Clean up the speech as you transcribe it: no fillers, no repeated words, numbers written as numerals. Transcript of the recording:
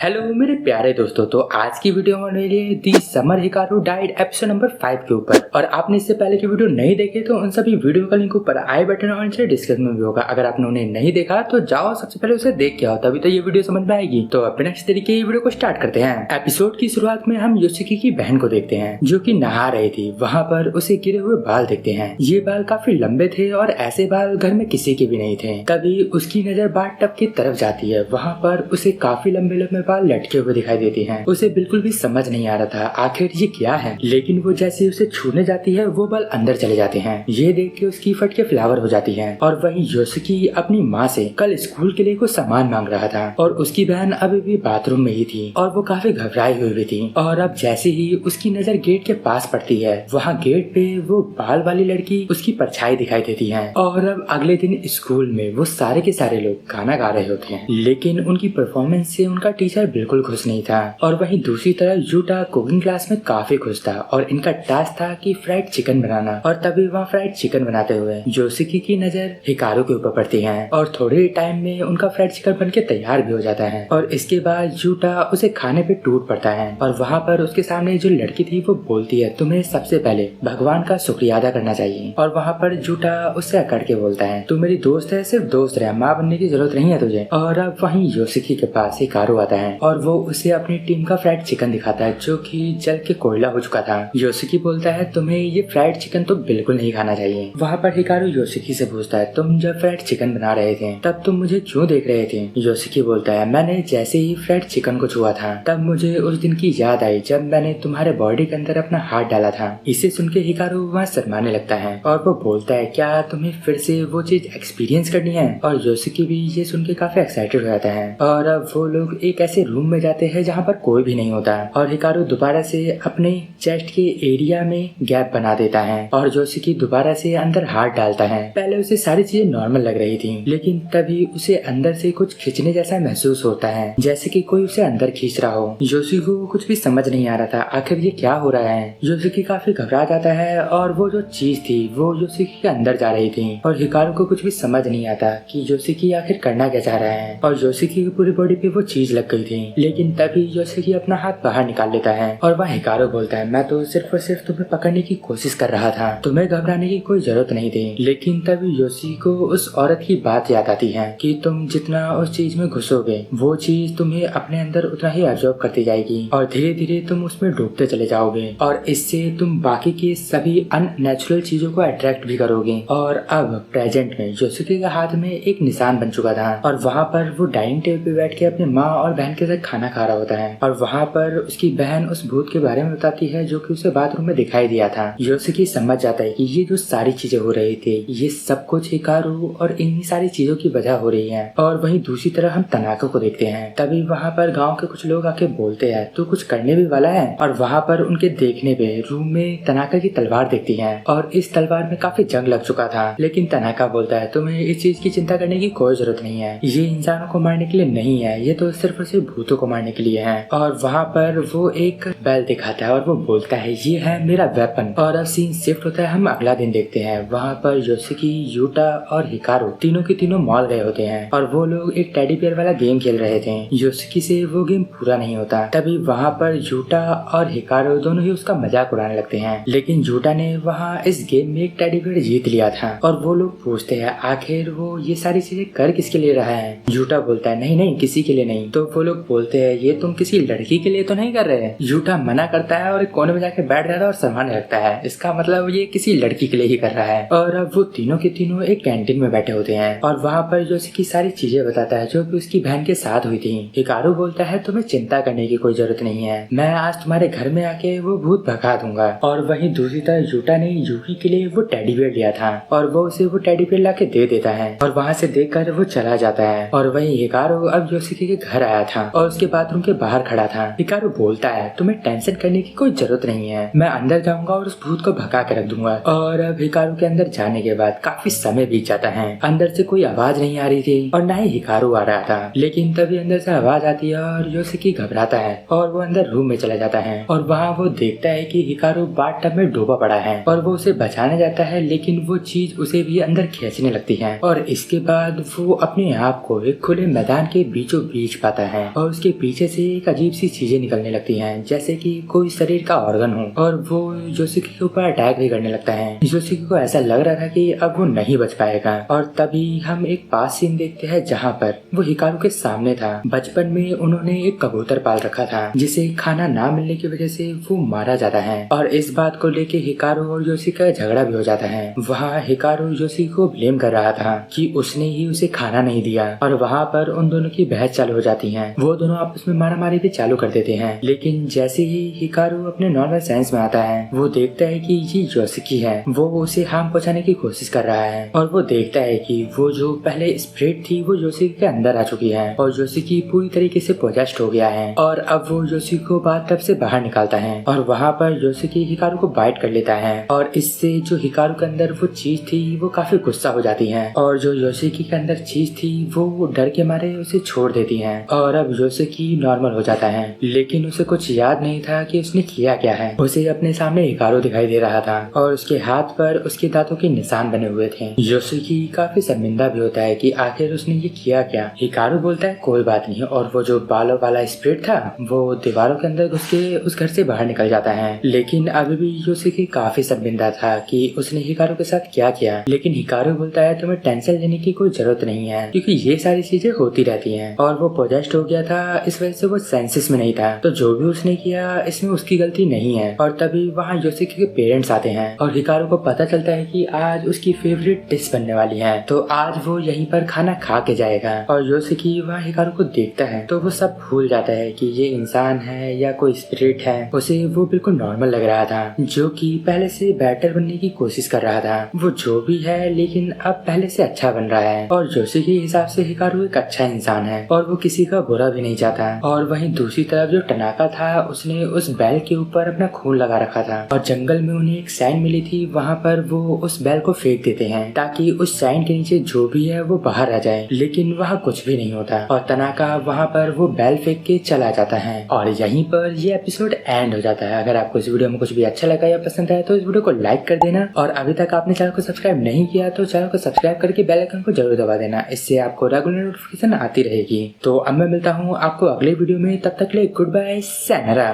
Hello मेरे प्यारे दोस्तों, तो आज की वीडियो होने वाली है the summer Hikaru died episode number 5 के ऊपर। और आपने इससे पहले की वीडियो नहीं देखे तो उन सभी वीडियो का लिंक ऊपर आई बटन और नीचे डिस्क्रिप्शन में भी होगा। अगर आपने उन्हें नहीं देखा तो जाओ सबसे पहले उसे देख के आओ, तभी तो ये वीडियो समझ में आएगी। तो अब बिना किसी तरीके ये वीडियो को स्टार्ट करते हैं। एपिसोड की शुरुआत में हम योशिकी की बहन को देखते हैं जो की नहा रही थी। वहाँ पर उसे गिरे हुए बाल देखते हैं। ये बाल काफी लंबे थे और ऐसे बाल घर में किसी के भी नहीं थे। तभी उसकी नजर बाथ टब की तरफ जाती है। वहाँ पर उसे काफी लंबे लंबे बाल लटके हुए दिखाई देती हैं। उसे बिल्कुल भी समझ नहीं आ रहा था आखिर ये क्या है, लेकिन वो जैसे उसे छूने जाती है वो बाल अंदर चले जाते हैं। ये देख के उसकी फट के फ्लावर हो जाती है। और वहीं योशिकी अपनी माँ से कल स्कूल के लिए कुछ सामान मांग रहा था और उसकी बहन अभी भी बाथरूम में ही थी और वो काफी घबराई हुई भी थी। और अब जैसे ही उसकी नजर गेट के पास पड़ती है, वहाँ गेट पे वो बाल वाली लड़की उसकी परछाई दिखाई देती है। और अब अगले दिन स्कूल में वो सारे के सारे लोग गाना गा रहे होते हैं, लेकिन उनकी परफॉर्मेंस से उनका टीचर बिल्कुल खुश नहीं था। और वहीं दूसरी तरफ यूटा कुकिंग क्लास में काफी खुश था और इनका टास्क था कि फ्राइड चिकन बनाना। और तभी वहाँ फ्राइड चिकन बनाते हुए योशिकी की नजर हिकारू के ऊपर पड़ती है और थोड़े टाइम में उनका फ्राइड चिकन बनके तैयार भी हो जाता है। और इसके बाद यूटा उसे खाने पे टूट पड़ता है और वहाँ पर उसके सामने जो लड़की थी वो बोलती है तुम्हें सबसे पहले भगवान का शुक्रिया अदा करना चाहिए। और वहाँ पर यूटा उससे अकड़ के बोलता है तू मेरी दोस्त है, सिर्फ दोस्त रहे, माँ बनने की जरूरत नहीं है तुझे। और अब वहीं योशिकी के पास हिकारू आता है और वो उसे अपनी टीम का फ्राइड चिकन दिखाता है जो कि जल के कोयला हो चुका था। योशिकी बोलता है तुम्हें ये फ्राइड चिकन तो बिल्कुल नहीं खाना चाहिए। वहाँ पर हिकारू योशिकी से पूछता है तुम जब फ्राइड चिकन बना रहे थे तब तुम मुझे क्यों देख रहे थे। योशिकी बोलता है मैंने जैसे ही फ्राइड चिकन को छुआ था तब मुझे उस दिन की याद आई जब मैंने तुम्हारे बॉडी के अंदर अपना हाथ डाला था। इसे सुन के हिकारू वहाँ शर्माने लगता है और वो बोलता है क्या तुम्हें फिर से वो चीज एक्सपीरियंस करनी है। और योशिकी भी ये सुन के काफी एक्साइटेड हो जाता है। और अब वो लोग एक ऐसे रूम में जाते हैं जहाँ पर कोई भी नहीं होता और हिकारू दोबारा से अपने चेस्ट के एरिया में गैप बना देता है और योशिकी दोबारा से अंदर हाथ डालता है। पहले उसे सारी चीजें नॉर्मल लग रही थी, लेकिन तभी उसे अंदर से कुछ खींचने जैसा महसूस होता है, जैसे कि कोई उसे अंदर खींच रहा हो। योशिकी को कुछ भी समझ नहीं आ रहा था आखिर ये क्या हो रहा है। योशिकी काफी घबरा जाता है और वो जो चीज थी वो योशिकी के अंदर जा रही थी और हिकारू को कुछ भी समझ नहीं आता कि योशिकी आखिर करना क्या चाह रहा है। और योशिकी की पूरी बॉडी पे वो चीज लग गई थी, लेकिन तभी योशिकी अपना हाथ बाहर निकाल लेता है और वह हिकारू बोलता है मैं तो सिर्फ और सिर्फ तुम्हें पकड़ने की कोशिश कर रहा था, तुम्हें घबराने की कोई जरूरत नहीं थी। लेकिन तभी योशिकी को उस औरत की बात याद आती है कि तुम जितना उस चीज में घुसोगे वो चीज तुम्हें अपने अंदर उतना ही एब्जॉर्ब करती जाएगी और धीरे धीरे तुम उसमें डूबते चले जाओगे और इससे तुम बाकी की सभी अननेचुरल चीजों को अट्रैक्ट भी करोगे। और अब प्रेजेंट में योशिकी के हाथ में एक निशान बन चुका था और वहाँ पर वो डाइनिंग टेबल पे बैठ के अपनी माँ और बहन के साथ खाना खा रहा होता है। और वहाँ पर उसकी बहन उस भूत के बारे में बताती है जो कि उसे बाथरूम में दिखाई दिया था। योशिकी समझ जाता है कि ये जो सारी चीजें हो रही थी ये सब कुछ हिकारू और इन्हीं सारी चीजों की वजह हो रही है। और वहीं दूसरी तरह हम तनाका को देखते हैं। तभी वहाँ पर गाँव के कुछ लोग आके बोलते हैं तू कुछ करने भी वाला है। और वहाँ पर उनके देखने पे रूम में तनाका की तलवार दिखती है और इस तलवार में काफी जंग लग चुका था, लेकिन तनाका बोलता है तुम्हें इस चीज की चिंता करने की कोई जरूरत नहीं है, ये इंसानों को मारने के लिए नहीं है, ये तो सिर्फ और सिर्फ भूतों को मारने के लिए है। और वहाँ पर वो एक बैल दिखाता है और वो बोलता है ये है मेरा वेपन। और अब सीन शिफ्ट होता है, हम अगला दिन देखते हैं। वहाँ पर योशिकी, यूटा और हिकारू तीनों के तीनों मॉल गए होते हैं और वो लोग एक टेडी बियर वाला गेम खेल रहे थे। योशिकी से वो गेम पूरा नहीं होता। तभी वहाँ पर यूटा और हिकारू दोनों ही उसका मजाक उड़ाने लगते हैं, लेकिन यूटा ने वहाँ इस गेम में एक टेडी बियर जीत लिया था। और वो लोग पूछते हैं आखिर वो ये सारी चीजें कर किसके लिए रहा है। यूटा बोलता है नहीं नहीं किसी के लिए नहीं। तो वो लोग बोलते हैं ये तुम किसी लड़की के लिए तो नहीं कर रहे। यूटा मना करता है और एक कोने में जाके बैठ जाता है और शर्माने लगता है, इसका मतलब ये किसी लड़की के लिए ही कर रहा है। और अब वो तीनों के तीनों एक कैंटीन में बैठे होते हैं और वहाँ पर योशिकी सारी चीजें बताता है जो कि उसकी बहन के साथ हुई थी। हिकारू बोलता है तुम्हें चिंता करने की कोई जरूरत नहीं है, मैं आज तुम्हारे घर में आके वो भूत भगा दूंगा। और वहीं दूसरी तरफ यूटा ने यूकी के लिए वो टेडी बियर लिया था और वो उसे वो टेडी बियर ला के दे देता है और वहाँ से देखकर वो चला जाता है। और वहीं हिकारू अब योशिकी के घर आया था और उसके बाथरूम के बाहर खड़ा था। हिकारू बोलता है तुम्हें टेंशन करने की कोई जरूरत नहीं है, मैं अंदर जाऊंगा और उस भूत को भगा के रख दूंगा। और अब हिकारू के अंदर जाने के बाद काफी समय बीत जाता है। अंदर से कोई आवाज नहीं आ रही थी और न ही हिकारू आ रहा था, लेकिन तभी अंदर से आवाज आती है और योशिकी घबराता है और वो अंदर रूम में चला जाता है। और वहाँ वो देखता है कि हिकारू बाथ टब में डूबा पड़ा है और वो उसे बचाने जाता है, लेकिन वो चीज उसे भी अंदर खींचने लगती है। और इसके बाद वो अपने आप को एक खुले मैदान के बीचों बीच पाता है और उसके पीछे से एक अजीब सी चीजें निकलने लगती हैं, जैसे कि कोई शरीर का ऑर्गन हो, और वो योशिकी के ऊपर अटैक भी करने लगता है। योशिकी को ऐसा लग रहा था कि अब वो नहीं बच पाएगा। और तभी हम एक पास सीन देखते हैं जहाँ पर वो हिकारू के सामने था। बचपन में उन्होंने एक कबूतर पाल रखा था जिसे खाना ना मिलने की वजह से वो मारा जाता है, और इस बात को लेके हिकारू और योशिकी का झगड़ा भी हो जाता है। वहाँ हिकारू योशिकी को ब्लेम कर रहा था कि उसने ही उसे खाना नहीं दिया, और वहाँ पर उन दोनों की बहस चालू हो जाती है। वो दोनों आपस में मारामारी भी चालू कर देते हैं। लेकिन जैसे ही हिकारू अपने नॉर्मल सेंस में आता है, वो देखता है कि ये योशिकी है। वो उसे हार्म पहुंचाने की कोशिश कर रहा है, और वो देखता है कि वो जो पहले स्प्रिट थी वो योशिकी के अंदर आ चुकी है, और योशिकी पूरी तरीके से पोजेस्ड हो गया है। और अब वो योशिकी को बाथटब से बाहर निकालता है, और वहाँ पर योशिकी हिकारू को बाइट कर लेता है, और इससे जो हिकारू के अंदर वो चीज थी वो काफी गुस्सा हो जाती है, और जो योशिकी के अंदर चीज थी वो डर के मारे उसे छोड़ देती है। और अब योशिकी नॉर्मल हो जाता है, लेकिन उसे कुछ याद नहीं था कि उसने किया क्या है। उसे अपने सामने हिकारू दिखाई दे रहा था, और उसके हाथ पर उसके दांतों के निशान बने हुए थे। योशिकी काफी शर्मिंदा भी होता है कि आखिर उसने ये किया क्या। हिकारू बोलता है कोई बात नहीं, और वो जो बालों वाला स्प्रिट था वो दीवारों के अंदर घुस के उस घर से बाहर निकल जाता है। लेकिन अभी भी योशिकी काफी शर्मिंदा था कि उसने हिकारू के साथ क्या किया। लेकिन हिकारू बोलता है तुम्हें टेंशन लेने की कोई जरूरत नहीं है, क्योंकि ये सारी चीजें होती रहती हैं, और वो पोजेस्ड हो गया था, इस वजह से वो सेंसेस में नहीं था, तो जो भी उसने किया इसमें उसकी गलती नहीं है। और तभी वहाँ योशिकी के पेरेंट्स आते हैं, और हिकारू को पता चलता है कि आज उसकी फेवरेट डिश बनने वाली है, तो आज वो यहीं पर खाना खा के जाएगा। और योशिकी वहाँ हिकारू को देखता है तो वो सब भूल जाता है कि ये इंसान है या कोई स्पिरिट है। उसे वो बिल्कुल नॉर्मल लग रहा था, जो कि पहले से बेटर बनने की कोशिश कर रहा था। वो जो भी है लेकिन अब पहले से अच्छा बन रहा है, और योशिकी के हिसाब से हिकारू एक अच्छा इंसान है, और वो किसी का बुरा भी नहीं चाहता। और वहीं दूसरी तरफ जो टनाका था उसने उस बैल के ऊपर अपना खून लगा रखा था, और जंगल में उन्हें एक साइन मिली थी, वहाँ पर वो उस बैल को फेंक देते हैं ताकि उस साइन के नीचे जो भी है वो बाहर आ जाए। लेकिन वहाँ कुछ भी नहीं होता, और टनाका वहाँ पर वो बैल फेंक के चला जाता है, और यहीं पर ये एपिसोड एंड हो जाता है। अगर आपको इस वीडियो में कुछ भी अच्छा लगा या पसंद आया तो इस वीडियो को लाइक कर देना, और अभी तक आपने चैनल को सब्सक्राइब नहीं किया तो चैनल को सब्सक्राइब करके बेल आइकन को जरूर दबा देना, इससे आपको रेगुलर नोटिफिकेशन आती रहेगी। तो अब मैं मिलता हूँ आपको अगले वीडियो में, तब तक के लिए गुड बाय, sayonara।